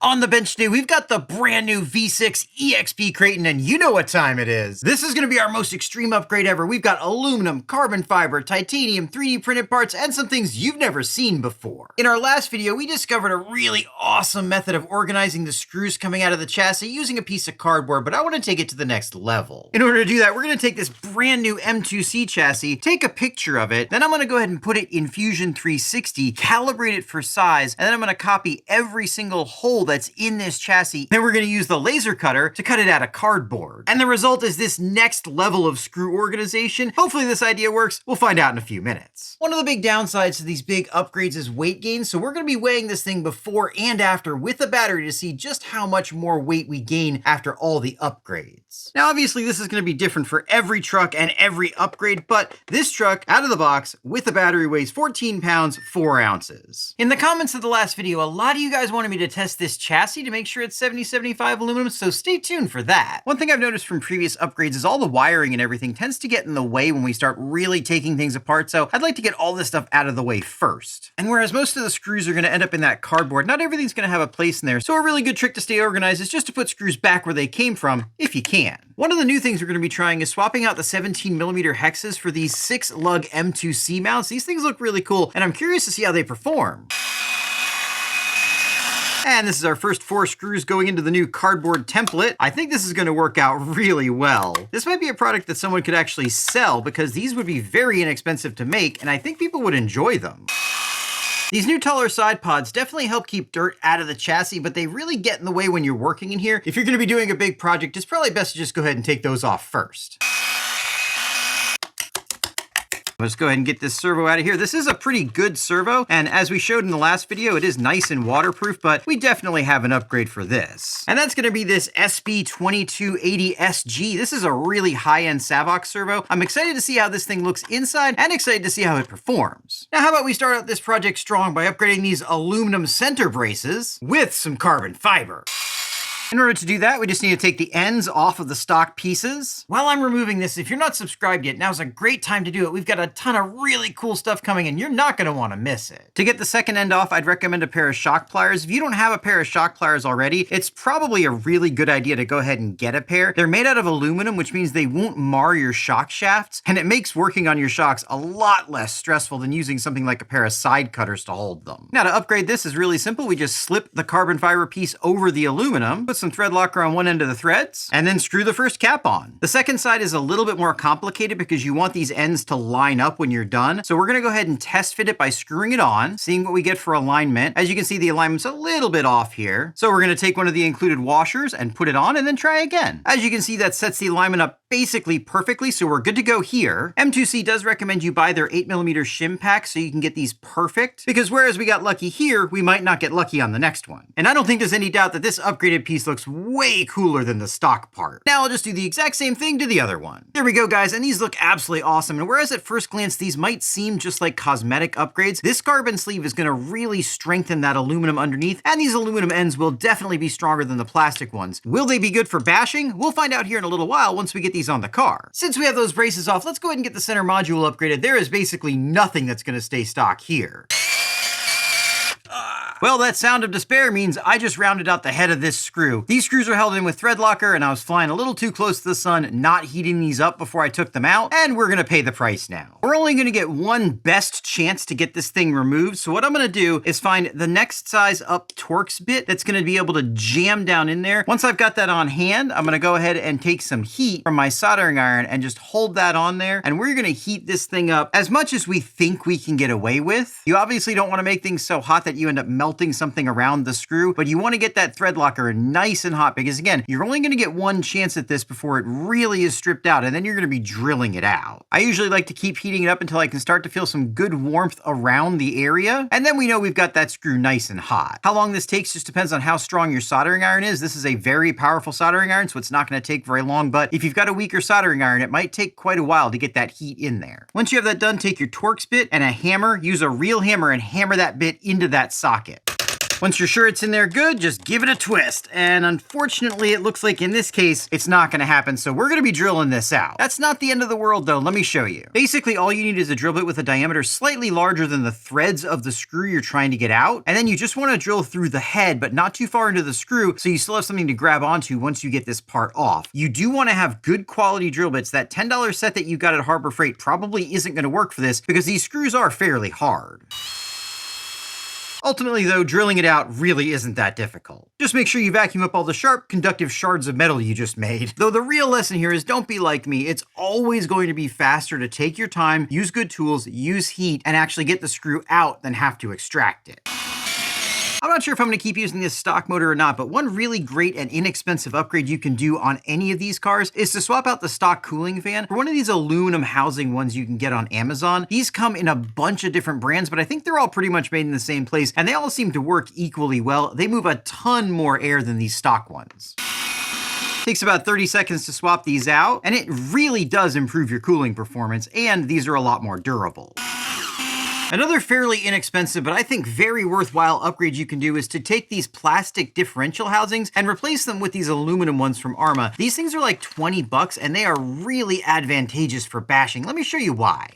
On the bench today, we've got the brand new V6 EXB Kraton, and you know what time it is. This is going to be our most extreme upgrade ever. We've got aluminum, carbon fiber, titanium, 3D printed parts, and some things you've never seen before. In our last video, we discovered a really awesome method of organizing the screws coming out of the chassis using a piece of cardboard, but I want to take it to the next level. In order to do that, we're going to take this brand new M2C chassis, take a picture of it, then I'm going to go ahead and put it in Fusion 360, calibrate it for size, and then I'm going to copy every single hole that's in this chassis. Then we're going to use the laser cutter to cut it out of cardboard. And the result is this next level of screw organization. Hopefully this idea works. We'll find out in a few minutes. One of the big downsides to these big upgrades is weight gain, so we're going to be weighing this thing before and after with a battery to see just how much more weight we gain after all the upgrades. Now obviously this is going to be different for every truck and every upgrade, but this truck out of the box with a battery weighs 14 pounds, 4 ounces. In the comments of the last video, a lot of you guys wanted me to test this chassis to make sure it's 7075 aluminum, so stay tuned for that. One thing I've noticed from previous upgrades is all the wiring and everything tends to get in the way when we start really taking things apart, so I'd like to get all this stuff out of the way first. And whereas most of the screws are going to end up in that cardboard, not everything's going to have a place in there, so a really good trick to stay organized is just to put screws back where they came from, if you can. One of the new things we're going to be trying is swapping out the 17mm hexes for these 6-lug M2C mounts. These things look really cool, and I'm curious to see how they perform. And this is our first 4 screws going into the new cardboard template. I think this is going to work out really well. This might be a product that someone could actually sell because these would be very inexpensive to make, and I think people would enjoy them. These new taller side pods definitely help keep dirt out of the chassis, but they really get in the way when you're working in here. If you're going to be doing a big project, it's probably best to just go ahead and take those off first. Let's go ahead and get this servo out of here. This is a pretty good servo, and as we showed in the last video, it is nice and waterproof, but we definitely have an upgrade for this. And that's going to be this SB2280SG. This is a really high-end Savox servo. I'm excited to see how this thing looks inside and excited to see how it performs. Now, how about we start out this project strong by upgrading these aluminum center braces with some carbon fiber. In order to do that, we just need to take the ends off of the stock pieces. While I'm removing this, if you're not subscribed yet, now's a great time to do it. We've got a ton of really cool stuff coming and you're not going to want to miss it. To get the second end off, I'd recommend a pair of shock pliers. If you don't have a pair of shock pliers already, it's probably a really good idea to go ahead and get a pair. They're made out of aluminum, which means they won't mar your shock shafts, and it makes working on your shocks a lot less stressful than using something like a pair of side cutters to hold them. Now to upgrade this is really simple. We just slip the carbon fiber piece over the aluminum, put some thread locker on one end of the threads, and then screw the first cap on. The second side is a little bit more complicated because you want these ends to line up when you're done. So we're going to go ahead and test fit it by screwing it on, seeing what we get for alignment. As you can see, the alignment's a little bit off here. So we're going to take one of the included washers and put it on and then try again. As you can see, that sets the alignment up basically perfectly, so we're good to go here. M2C does recommend you buy their 8mm shim pack so you can get these perfect, because whereas we got lucky here, we might not get lucky on the next one. And I don't think there's any doubt that this upgraded piece looks way cooler than the stock part. Now I'll just do the exact same thing to the other one. There we go, guys, and these look absolutely awesome. And whereas at first glance these might seem just like cosmetic upgrades, this carbon sleeve is going to really strengthen that aluminum underneath, and these aluminum ends will definitely be stronger than the plastic ones. Will they be good for bashing? We'll find out here in a little while once we get these on the car. Since we have those braces off, let's go ahead and get the center module upgraded. There is basically nothing that's going to stay stock here. Well, that sound of despair means I just rounded out the head of this screw. These screws are held in with thread locker, and I was flying a little too close to the sun, not heating these up before I took them out, and we're gonna pay the price now. We're only gonna get one best chance to get this thing removed, so what I'm gonna do is find the next size up Torx bit that's gonna be able to jam down in there. Once I've got that on hand, I'm gonna go ahead and take some heat from my soldering iron and just hold that on there, and we're gonna heat this thing up as much as we think we can get away with. You obviously don't wanna make things so hot that you end up melting something around the screw, but you want to get that thread locker nice and hot because again, you're only going to get one chance at this before it really is stripped out, and then you're going to be drilling it out. I usually like to keep heating it up until I can start to feel some good warmth around the area, and then we know we've got that screw nice and hot. How long this takes just depends on how strong your soldering iron is. This is a very powerful soldering iron, so it's not going to take very long, but if you've got a weaker soldering iron, it might take quite a while to get that heat in there. Once you have that done, take your Torx bit and a hammer, use a real hammer and hammer that bit into that socket. Once you're sure it's in there good, just give it a twist. And unfortunately, it looks like in this case, it's not gonna happen, so we're gonna be drilling this out. That's not the end of the world though, let me show you. Basically, all you need is a drill bit with a diameter slightly larger than the threads of the screw you're trying to get out. And then you just wanna drill through the head, but not too far into the screw, so you still have something to grab onto once you get this part off. You do wanna have good quality drill bits. That $10 set that you got at Harbor Freight probably isn't gonna work for this because these screws are fairly hard. Ultimately though, drilling it out really isn't that difficult. Just make sure you vacuum up all the sharp, conductive shards of metal you just made. Though the real lesson here is don't be like me. It's always going to be faster to take your time, use good tools, use heat, and actually get the screw out than have to extract it. I'm not sure if I'm going to keep using this stock motor or not, but one really great and inexpensive upgrade you can do on any of these cars is to swap out the stock cooling fan for one of these aluminum housing ones you can get on Amazon. These come in a bunch of different brands, but I think they're all pretty much made in the same place, and they all seem to work equally well. They move a ton more air than these stock ones. Takes about 30 seconds to swap these out, and it really does improve your cooling performance, and these are a lot more durable. Another fairly inexpensive, but I think very worthwhile upgrade you can do is to take these plastic differential housings and replace them with these aluminum ones from Arrma. These things are like 20 bucks and they are really advantageous for bashing. Let me show you why.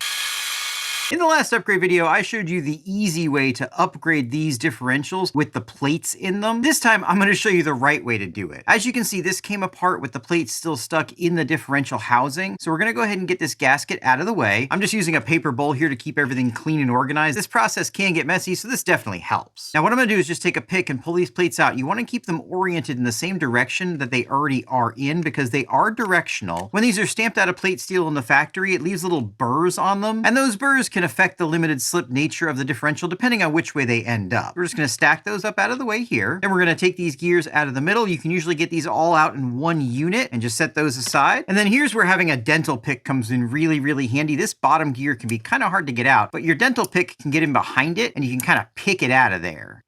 In the last upgrade video, I showed you the easy way to upgrade these differentials with the plates in them. This time, I'm going to show you the right way to do it. As you can see, this came apart with the plates still stuck in the differential housing. So we're going to go ahead and get this gasket out of the way. I'm just using a paper bowl here to keep everything clean and organized. This process can get messy, so this definitely helps. Now what I'm going to do is just take a pick and pull these plates out. You want to keep them oriented in the same direction that they already are in because they are directional. When these are stamped out of plate steel in the factory, it leaves little burrs on them, and those burrs can affect the limited slip nature of the differential depending on which way they end up. We're just going to stack those up out of the way here. Then we're going to take these gears out of the middle. You can usually get these all out in one unit and just set those aside. And then here's where having a dental pick comes in really, really handy. This bottom gear can be kind of hard to get out, but your dental pick can get in behind it and you can kind of pick it out of there.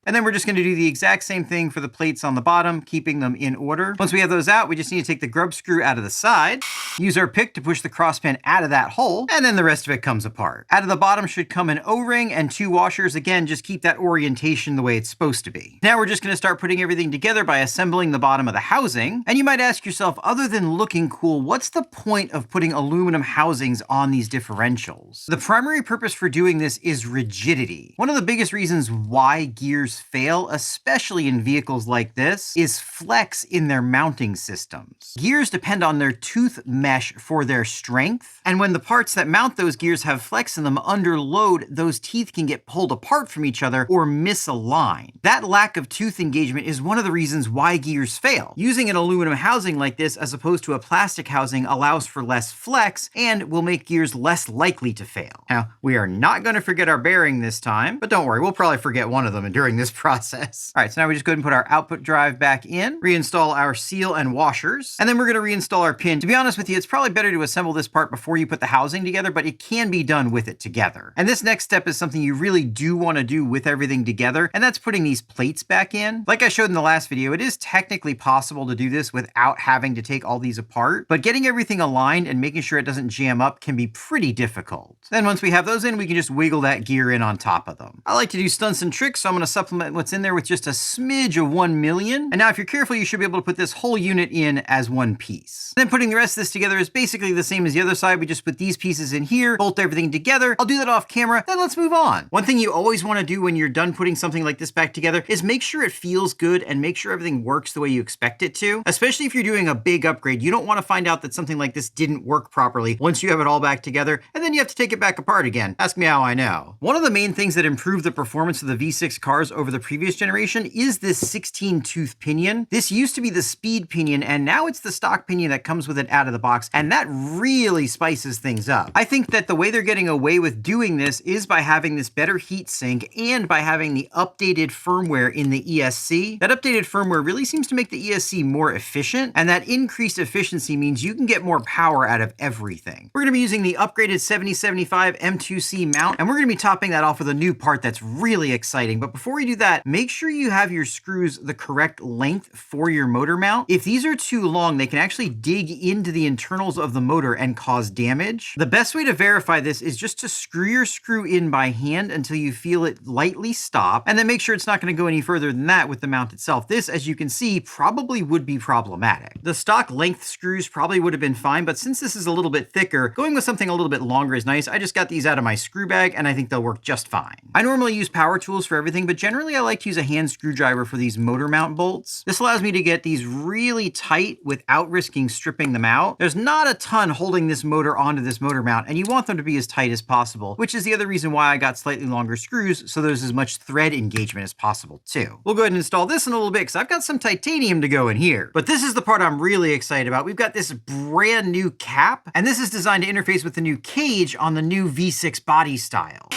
And then we're just going to do the exact same thing for the plates on the bottom, keeping them in order. Once we have those out, we just need to take the grub screw out of the side, use our pick to push the cross pin out of that hole, and then the rest of it comes apart. Out of the bottom should come an O-ring and 2 washers. Again, just keep that orientation the way it's supposed to be. Now we're just going to start putting everything together by assembling the bottom of the housing. And you might ask yourself, other than looking cool, what's the point of putting aluminum housings on these differentials? The primary purpose for doing this is rigidity. One of the biggest reasons why gears fail, especially in vehicles like this, is flex in their mounting systems. Gears depend on their tooth mesh for their strength, and when the parts that mount those gears have flex in them under load, those teeth can get pulled apart from each other or misalign. That lack of tooth engagement is one of the reasons why gears fail. Using an aluminum housing like this as opposed to a plastic housing allows for less flex and will make gears less likely to fail. Now, we are not going to forget our bearing this time, but don't worry, we'll probably forget one of them during this process. All right, so now we just go ahead and put our output drive back in, reinstall our seal and washers, and then we're going to reinstall our pin. To be honest with you, it's probably better to assemble this part before you put the housing together, but it can be done with it together. And this next step is something you really do want to do with everything together, and that's putting these plates back in. Like I showed in the last video, it is technically possible to do this without having to take all these apart, but getting everything aligned and making sure it doesn't jam up can be pretty difficult. Then once we have those in, we can just wiggle that gear in on top of them. I like to do stunts and tricks, so I'm going to supplement what's in there with just a smidge of 1 million. And now if you're careful, you should be able to put this whole unit in as one piece. Then putting the rest of this together is basically the same as the other side. We just put these pieces in here, bolt everything together. I'll do that off camera, then let's move on. One thing you always want to do when you're done putting something like this back together is make sure it feels good and make sure everything works the way you expect it to. Especially if you're doing a big upgrade, you don't want to find out that something like this didn't work properly once you have it all back together, and then you have to take it back apart again. Ask me how I know. One of the main things that improved the performance of the V6 cars over the previous generation is this 16-tooth pinion. This used to be the speed pinion, and now it's the stock pinion that comes with it out of the box, and that really spices things up. I think that the way they're getting away with doing this is by having this better heat sink and by having the updated firmware in the ESC. That updated firmware really seems to make the ESC more efficient, and that increased efficiency means you can get more power out of everything. We're going to be using the upgraded 7075 M2C mount, and we're going to be topping that off with a new part that's really exciting. But before we we do that, make sure you have your screws the correct length for your motor mount. If these are too long, they can actually dig into the internals of the motor and cause damage. The best way to verify this is just to screw your screw in by hand until you feel it lightly stop, and then make sure it's not going to go any further than that with the mount itself. This, as you can see, probably would be problematic. The stock length screws probably would have been fine, but since this is a little bit thicker, going with something a little bit longer is nice. I just got these out of my screw bag, and I think they'll work just fine. I normally use power tools for everything, but generally I like to use a hand screwdriver for these motor mount bolts. This allows me to get these really tight without risking stripping them out. There's not a ton holding this motor onto this motor mount, and you want them to be as tight as possible, which is the other reason why I got slightly longer screws, so there's as much thread engagement as possible too. We'll go ahead and install this in a little bit because I've got some titanium to go in here. But this is the part I'm really excited about. We've got this brand new cap, and this is designed to interface with the new cage on the new V6 body style.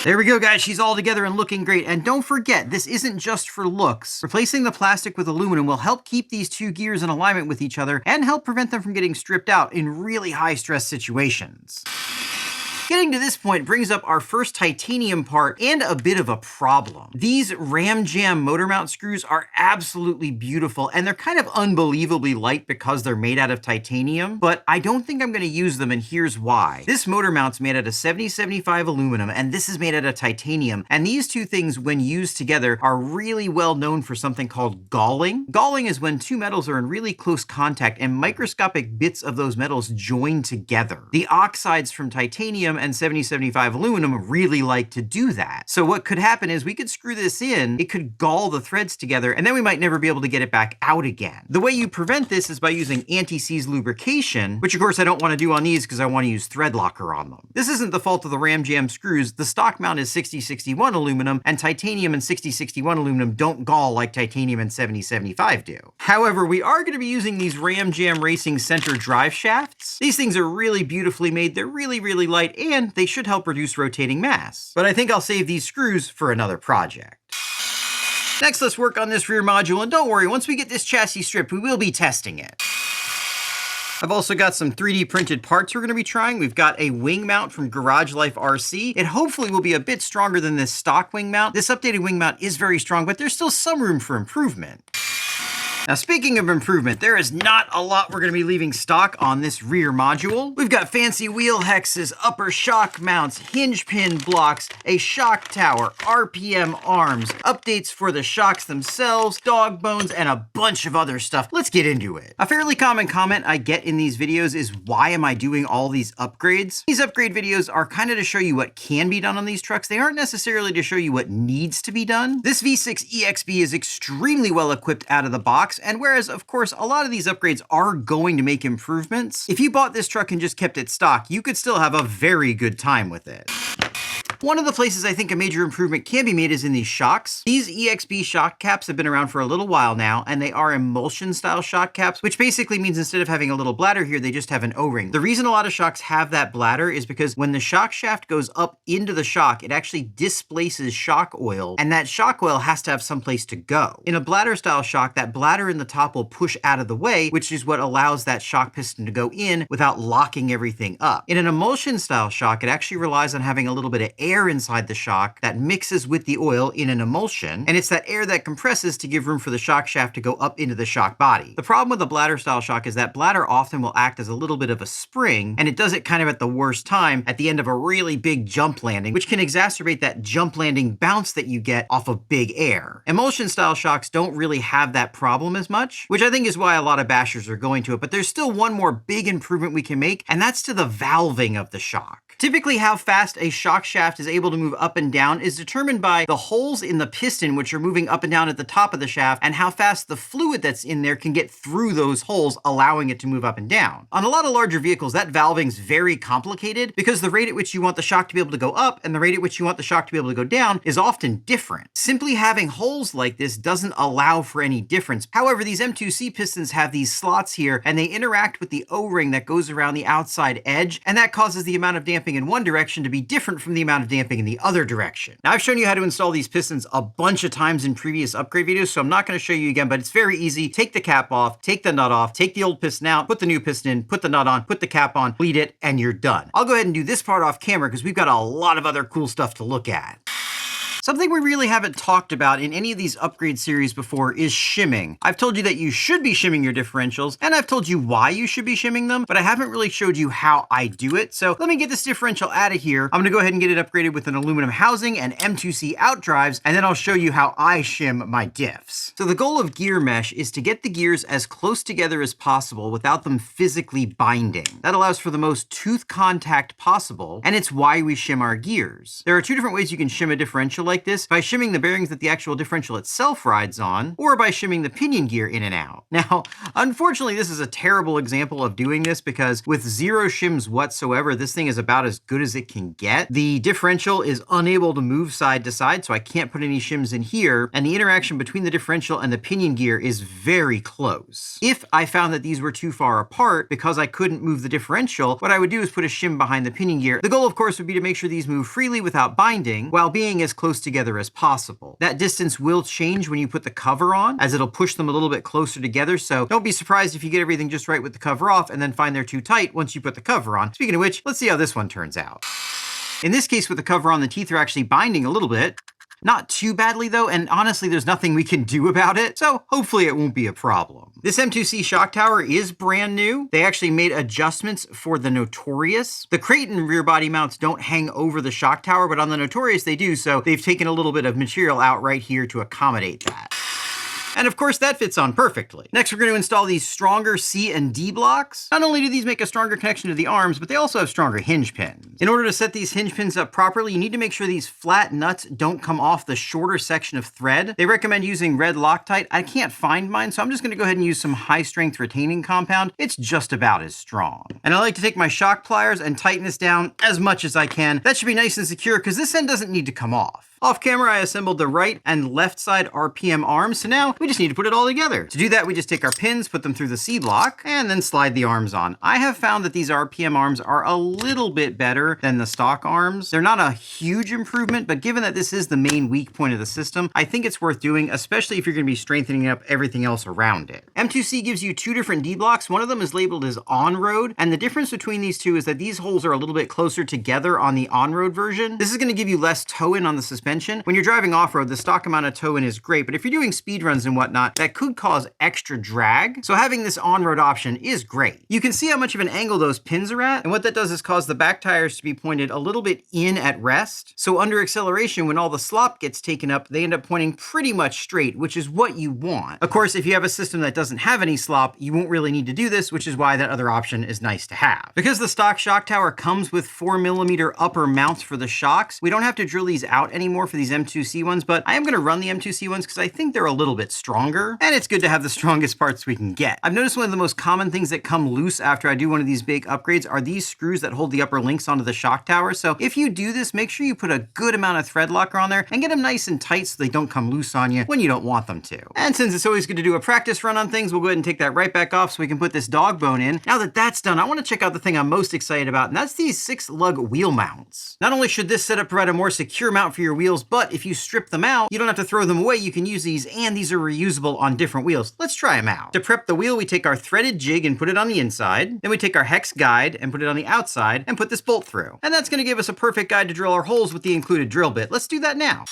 There we go, guys. She's all together and looking great. And don't forget, this isn't just for looks. Replacing the plastic with aluminum will help keep these two gears in alignment with each other and help prevent them from getting stripped out in really high stress situations. Getting to this point brings up our first titanium part and a bit of a problem. These ram jam motor mount screws are absolutely beautiful, and they're kind of unbelievably light because they're made out of titanium, but I don't think I'm going to use them, and here's why. This motor mount's made out of 7075 aluminum, and this is made out of titanium, and these two things, when used together, are really well known for something called galling. Galling is when two metals are in really close contact and microscopic bits of those metals join together. The oxides from titanium and 7075 aluminum really like to do that. So what could happen is we could screw this in, it could gall the threads together, and then we might never be able to get it back out again. The way you prevent this is by using anti-seize lubrication, which of course I don't want to do on these because I want to use thread locker on them. This isn't the fault of the ram jam screws. The stock mount is 6061 aluminum, and titanium and 6061 aluminum don't gall like titanium and 7075 do. However, we are going to be using these Ram Jam Racing center drive shafts. These things are really beautifully made. They're really, really light, and they should help reduce rotating mass. But I think I'll save these screws for another project. Next, let's work on this rear module, and don't worry, once we get this chassis stripped, we will be testing it. I've also got some 3D printed parts we're going to be trying. We've got a wing mount from Garage Life RC. It hopefully will be a bit stronger than this stock wing mount. This updated wing mount is very strong, but there's still some room for improvement. Now, speaking of improvement, there is not a lot we're going to be leaving stock on this rear module. We've got fancy wheel hexes, upper shock mounts, hinge pin blocks, a shock tower, RPM arms, updates for the shocks themselves, dog bones, and a bunch of other stuff. Let's get into it. A fairly common comment I get in these videos is, why am I doing all these upgrades? These upgrade videos are kind of to show you what can be done on these trucks. They aren't necessarily to show you what needs to be done. This V6 EXB is extremely well equipped out of the box, and whereas, of course, a lot of these upgrades are going to make improvements, if you bought this truck and just kept it stock, you could still have a very good time with it. One of the places I think a major improvement can be made is in these shocks. These EXB shock caps have been around for a little while now, and they are emulsion style shock caps, which basically means instead of having a little bladder here, they just have an O-ring. The reason a lot of shocks have that bladder is because when the shock shaft goes up into the shock, it actually displaces shock oil, and that shock oil has to have some place to go. In a bladder style shock, that bladder in the top will push out of the way, which is what allows that shock piston to go in without locking everything up. In an emulsion style shock, it actually relies on having a little bit of air inside the shock that mixes with the oil in an emulsion, and it's that air that compresses to give room for the shock shaft to go up into the shock body. The problem with a bladder style shock is that bladder often will act as a little bit of a spring, and it does it kind of at the worst time at the end of a really big jump landing, which can exacerbate that jump landing bounce that you get off of big air. Emulsion style shocks don't really have that problem as much, which I think is why a lot of bashers are going to it, but there's still one more big improvement we can make, and that's to the valving of the shock. Typically, how fast a shock shaft is able to move up and down is determined by the holes in the piston, which are moving up and down at the top of the shaft, and how fast the fluid that's in there can get through those holes, allowing it to move up and down. On a lot of larger vehicles, that valving is very complicated because the rate at which you want the shock to be able to go up and the rate at which you want the shock to be able to go down is often different. Simply having holes like this doesn't allow for any difference. However, these M2C pistons have these slots here, and they interact with the O-ring that goes around the outside edge, and that causes the amount of damping in one direction to be different from the amount of damping in the other direction. Now, I've shown you how to install these pistons a bunch of times in previous upgrade videos, so I'm not going to show you again, but it's very easy. Take the cap off, take the nut off, take the old piston out, put the new piston in, put the nut on, put the cap on, bleed it, and you're done. I'll go ahead and do this part off camera because we've got a lot of other cool stuff to look at. Something we really haven't talked about in any of these upgrade series before is shimming. I've told you that you should be shimming your differentials, and I've told you why you should be shimming them, but I haven't really showed you how I do it. So let me get this differential out of here. I'm gonna go ahead and get it upgraded with an aluminum housing and M2C out drives, and then I'll show you how I shim my diffs. So the goal of gear mesh is to get the gears as close together as possible without them physically binding. That allows for the most tooth contact possible, and it's why we shim our gears. There are two different ways you can shim a differential like this: by shimming the bearings that the actual differential itself rides on, or by shimming the pinion gear in and out. Now, unfortunately, this is a terrible example of doing this because with zero shims whatsoever, this thing is about as good as it can get. The differential is unable to move side to side, so I can't put any shims in here, and the interaction between the differential and the pinion gear is very close. If I found that these were too far apart because I couldn't move the differential, what I would do is put a shim behind the pinion gear. The goal, of course, would be to make sure these move freely without binding while being as close together as possible. That distance will change when you put the cover on, as it'll push them a little bit closer together, so don't be surprised if you get everything just right with the cover off and then find they're too tight once you put the cover on. Speaking of which, let's see how this one turns out. In this case, with the cover on, the teeth are actually binding a little bit. Not too badly though, and honestly there's nothing we can do about it, so hopefully it won't be a problem. This M2C shock tower is brand new. They actually made adjustments for the Notorious. The Kraton rear body mounts don't hang over the shock tower, but on the Notorious they do, so they've taken a little bit of material out right here to accommodate that. And of course that fits on perfectly. Next we're going to install these stronger C and D blocks. Not only do these make a stronger connection to the arms, but they also have stronger hinge pins. In order to set these hinge pins up properly, you need to make sure these flat nuts don't come off the shorter section of thread. They recommend using red Loctite. I can't find mine, so I'm just going to go ahead and use some high strength retaining compound. It's just about as strong. And I like to take my shock pliers and tighten this down as much as I can. That should be nice and secure because this end doesn't need to come off. Off camera, I assembled the right and left side RPM arms, so now we just need to put it all together. To do that, we just take our pins, put them through the C block, and then slide the arms on. I have found that these RPM arms are a little bit better than the stock arms. They're not a huge improvement, but given that this is the main weak point of the system, I think it's worth doing, especially if you're going to be strengthening up everything else around it. M2C gives you two different D blocks. One of them is labeled as on-road, and the difference between these two is that these holes are a little bit closer together on the on-road version. This is going to give you less toe-in on the suspension. When you're driving off-road, the stock amount of toe-in is great, but if you're doing speed runs and whatnot, that could cause extra drag. So having this on-road option is great. You can see how much of an angle those pins are at, and what that does is cause the back tires to be pointed a little bit in at rest. So under acceleration, when all the slop gets taken up, they end up pointing pretty much straight, which is what you want. Of course, if you have a system that doesn't have any slop, you won't really need to do this, which is why that other option is nice to have. Because the stock shock tower comes with 4mm upper mounts for the shocks, we don't have to drill these out anymore for these M2C ones, but I am going to run the M2C ones because I think they're a little bit stronger, and it's good to have the strongest parts we can get. I've noticed one of the most common things that come loose after I do one of these big upgrades are these screws that hold the upper links onto the shock tower, so if you do this, make sure you put a good amount of thread locker on there and get them nice and tight so they don't come loose on you when you don't want them to. And since it's always good to do a practice run on things, we'll go ahead and take that right back off so we can put this dog bone in. Now that that's done, I want to check out the thing I'm most excited about, and that's these 6-lug wheel mounts. Not only should this setup provide a more secure mount for your wheels, but if you strip them out, you don't have to throw them away. You can use these, and these are reusable on different wheels. Let's try them out. To prep the wheel, we take our threaded jig and put it on the inside. Then we take our hex guide and put it on the outside and put this bolt through. And that's going to give us a perfect guide to drill our holes with the included drill bit. Let's do that now.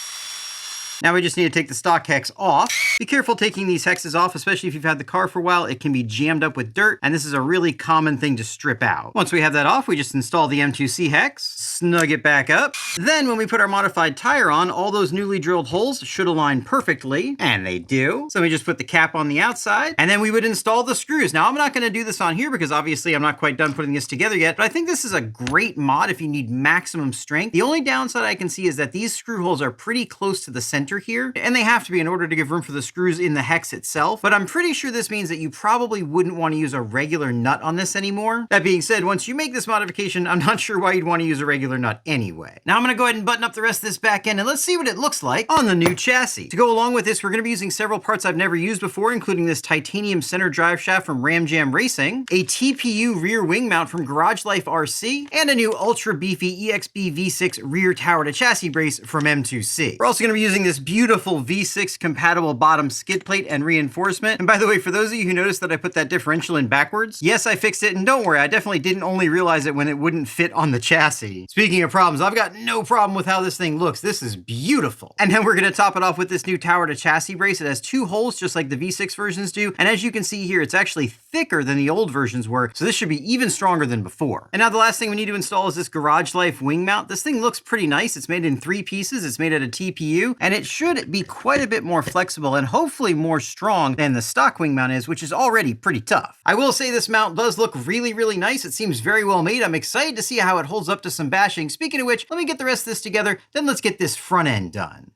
Now we just need to take the stock hex off. Be careful taking these hexes off, especially if you've had the car for a while. It can be jammed up with dirt, and this is a really common thing to strip out. Once we have that off, we just install the M2C hex, snug it back up. Then when we put our modified tire on, all those newly drilled holes should align perfectly, and they do. So we just put the cap on the outside, and then we would install the screws. Now I'm not going to do this on here because obviously I'm not quite done putting this together yet, but I think this is a great mod if you need maximum strength. The only downside I can see is that these screw holes are pretty close to the center here, and they have to be in order to give room for the screws in the hex itself, but I'm pretty sure this means that you probably wouldn't want to use a regular nut on this anymore. That being said, once you make this modification, I'm not sure why you'd want to use a regular nut anyway. Now I'm going to go ahead and button up the rest of this back end, and let's see what it looks like on the new chassis. To go along with this, we're going to be using several parts I've never used before, including this titanium center drive shaft from Ram Jam Racing, a TPU rear wing mount from Garage Life RC, and a new ultra beefy EXB V6 rear tower to chassis brace from M2C. We're also going to be using this beautiful V6 compatible bottom skid plate and reinforcement. And by the way, for those of you who noticed that I put that differential in backwards, yes, I fixed it, and don't worry, I definitely didn't only realize it when it wouldn't fit on the chassis. Speaking of problems, I've got no problem with how this thing looks. This is beautiful. And then we're gonna top it off with this new tower to chassis brace. It has 2 holes just like the V6 versions do. And as you can see here, it's actually thicker than the old versions were. So this should be even stronger than before. And now the last thing we need to install is this Garage Life wing mount. This thing looks pretty nice. It's made in 3 pieces. It's made out of TPU, and it should be quite a bit more flexible and hopefully more strong than the stock wing mount is, which is already pretty tough. I will say this mount does look really, really nice. It seems very well made. I'm excited to see how it holds up to some bashing. Speaking of which, let me get the rest of this together, then let's get this front end done.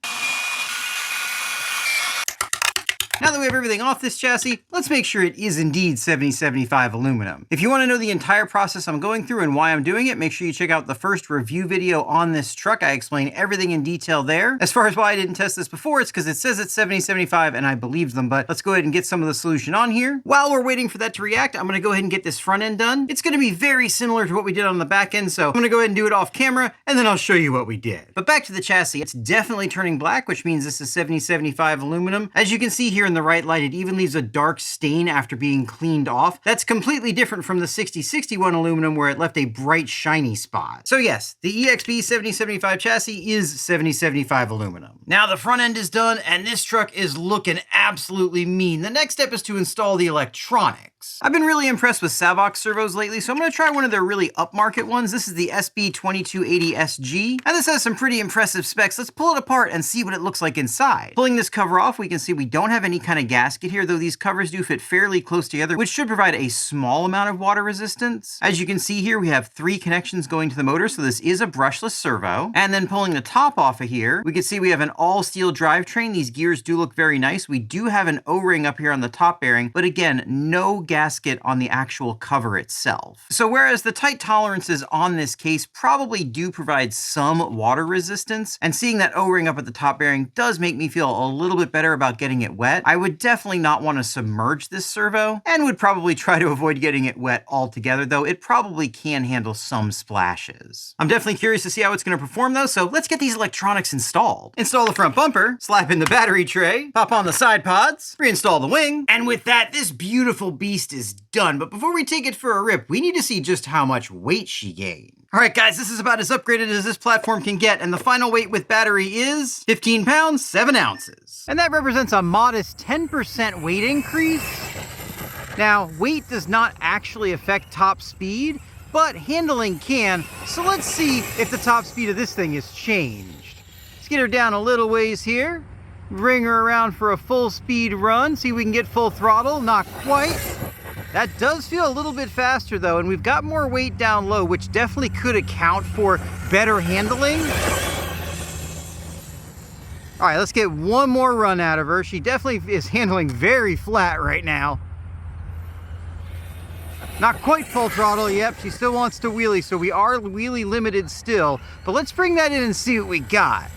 Now that we have everything off this chassis, let's make sure it is indeed 7075 aluminum. If you want to know the entire process I'm going through and why I'm doing it, make sure you check out the first review video on this truck. I explain everything in detail there. As far as why I didn't test this before, it's because it says it's 7075 and I believed them, but let's go ahead and get some of the solution on here. While we're waiting for that to react, I'm going to go ahead and get this front end done. It's going to be very similar to what we did on the back end, so I'm going to go ahead and do it off camera, and then I'll show you what we did. But back to the chassis, it's definitely turning black, which means this is 7075 aluminum. As you can see here in the right light, it even leaves a dark stain after being cleaned off. That's completely different from the 6061 aluminum where it left a bright shiny spot. So yes, the EXB 7075 chassis is 7075 aluminum. Now the front end is done and this truck is looking absolutely mean. The next step is to install the electronics. I've been really impressed with Savox servos lately, so I'm going to try one of their really upmarket ones. This is the SB2280SG, and this has some pretty impressive specs. Let's pull it apart and see what it looks like inside. Pulling this cover off, we can see we don't have any kind of gasket here, though these covers do fit fairly close together, which should provide a small amount of water resistance. As you can see here, we have 3 connections going to the motor, so this is a brushless servo. And then pulling the top off of here, we can see we have an all-steel drivetrain. These gears do look very nice. We do have an O-ring up here on the top bearing, but again, no gasket on the actual cover itself. So whereas the tight tolerances on this case probably do provide some water resistance, and seeing that O-ring up at the top bearing does make me feel a little bit better about getting it wet, I would definitely not want to submerge this servo, and would probably try to avoid getting it wet altogether, though it probably can handle some splashes. I'm definitely curious to see how it's going to perform though, so let's get these electronics installed. Install the front bumper, slap in the battery tray, pop on the side pods, reinstall the wing, and with that, this beautiful beast is done. But before we take it for a rip, we need to see just how much weight she gained. All right, guys, this is about as upgraded as this platform can get, and the final weight with battery is 15 pounds, 7 ounces. And that represents a modest 10% weight increase. Now, weight does not actually affect top speed, but handling can, so let's see if the top speed of this thing is changed. Let's get her down a little ways here, bring her around for a full speed run, see if we can get full throttle, not quite. That does feel a little bit faster though, and we've got more weight down low, which definitely could account for better handling. All right, let's get one more run out of her. She definitely is handling very flat right now. Not quite full throttle, yep, she still wants to wheelie, so we are wheelie limited still. But let's bring that in and see what we got.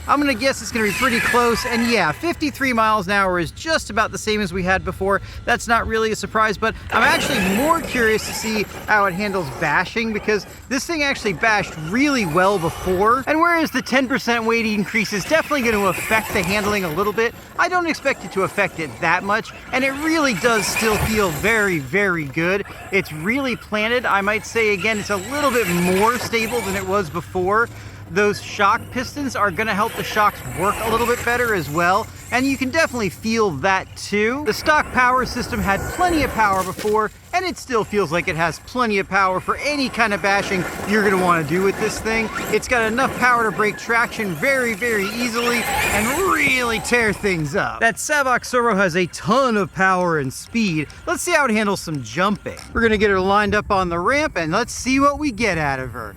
I'm gonna guess it's gonna be pretty close, and yeah, 53 miles an hour is just about the same as we had before. That's not really a surprise, but I'm actually more curious to see how it handles bashing, because this thing actually bashed really well before, and whereas the 10% weight increase is definitely gonna affect the handling a little bit, I don't expect it to affect it that much, and it really does still feel very, very good. It's really planted. I might say again, it's a little bit more stable than it was before. Those shock pistons are going to help the shocks work a little bit better as well, and you can definitely feel that too. The stock power system had plenty of power before, and it still feels like it has plenty of power for any kind of bashing you're going to want to do with this thing. It's got enough power to break traction very, very easily and really tear things up. That Savox servo has a ton of power and speed. Let's see how it handles some jumping. We're going to get her lined up on the ramp, and let's see what we get out of her.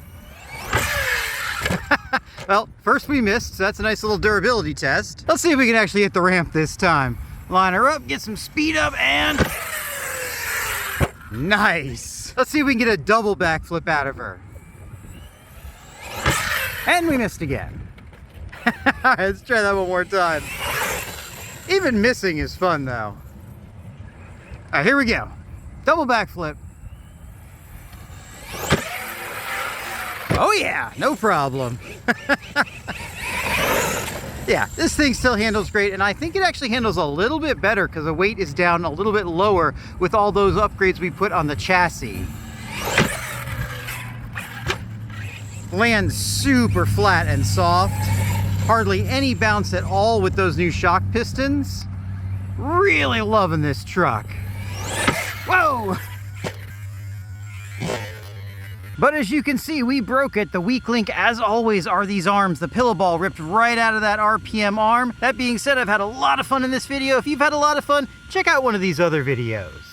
Well, first we missed, so that's a nice little durability test. Let's see if we can actually hit the ramp this time. Line her up, get some speed up, and... nice! Let's see if we can get a double backflip out of her. And we missed again. Alright, let's try that one more time. Even missing is fun, though. Alright, here we go. Double backflip. Oh yeah, no problem. Yeah, this thing still handles great, and I think it actually handles a little bit better because the weight is down a little bit lower with all those upgrades we put on the chassis. Lands super flat and soft. Hardly any bounce at all with those new shock pistons. Really loving this truck. Whoa! But as you can see, we broke it. The weak link, as always, are these arms. The pillow ball ripped right out of that RPM arm. That being said, I've had a lot of fun in this video. If you've had a lot of fun, check out one of these other videos.